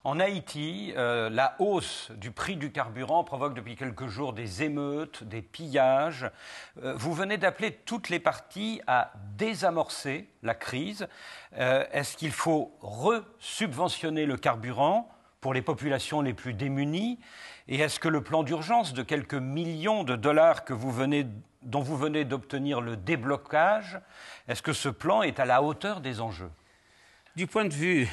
En Haïti, la hausse du prix du carburant provoque depuis quelques jours des émeutes, des pillages. Vous venez d'appeler toutes les parties à désamorcer la crise. Est-ce qu'il faut re-subventionner le carburant pour les populations les plus démunies? Et est-ce que le plan d'urgence de quelques millions de dollars dont vous venez d'obtenir le déblocage, est-ce que ce plan est à la hauteur des enjeux? Du point de vue,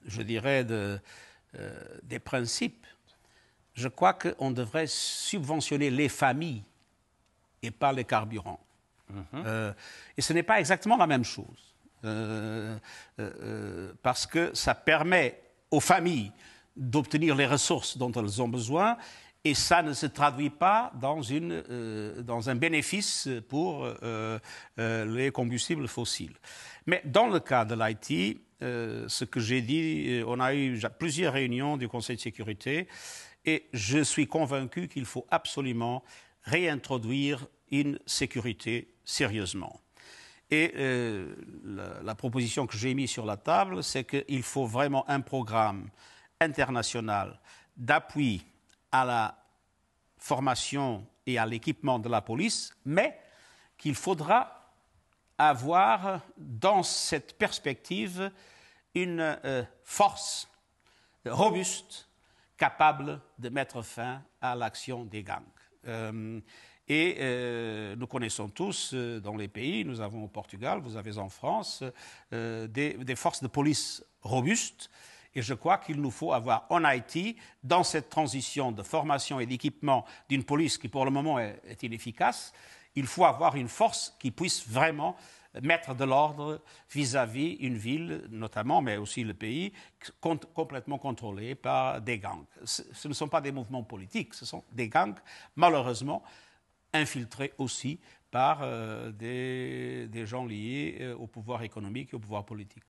je dirais, des principes, je crois qu'on devrait subventionner les familles et pas les carburants. Et ce n'est pas exactement la même chose. Parce que ça permet aux familles d'obtenir les ressources dont elles ont besoin et ça ne se traduit pas dans un bénéfice pour les combustibles fossiles. Mais dans le cas de l'Haïti, ce que j'ai dit, on a eu plusieurs réunions du Conseil de sécurité et je suis convaincu qu'il faut absolument réintroduire une sécurité sérieusement. Et la proposition que j'ai mise sur la table, c'est qu'il faut vraiment un programme international d'appui à la formation et à l'équipement de la police, mais qu'il faudra avoir dans cette perspective une force robuste capable de mettre fin à l'action des gangs. Nous connaissons tous dans les pays, nous avons au Portugal, vous avez en France, des forces de police robustes. Et je crois qu'il nous faut avoir en Haïti, dans cette transition de formation et d'équipement d'une police qui pour le moment est inefficace, il faut avoir une force qui puisse vraiment mettre de l'ordre vis-à-vis une ville, notamment, mais aussi le pays, complètement contrôlé par des gangs. Ce ne sont pas des mouvements politiques, ce sont des gangs, malheureusement, infiltrés aussi par des gens liés au pouvoir économique et au pouvoir politique.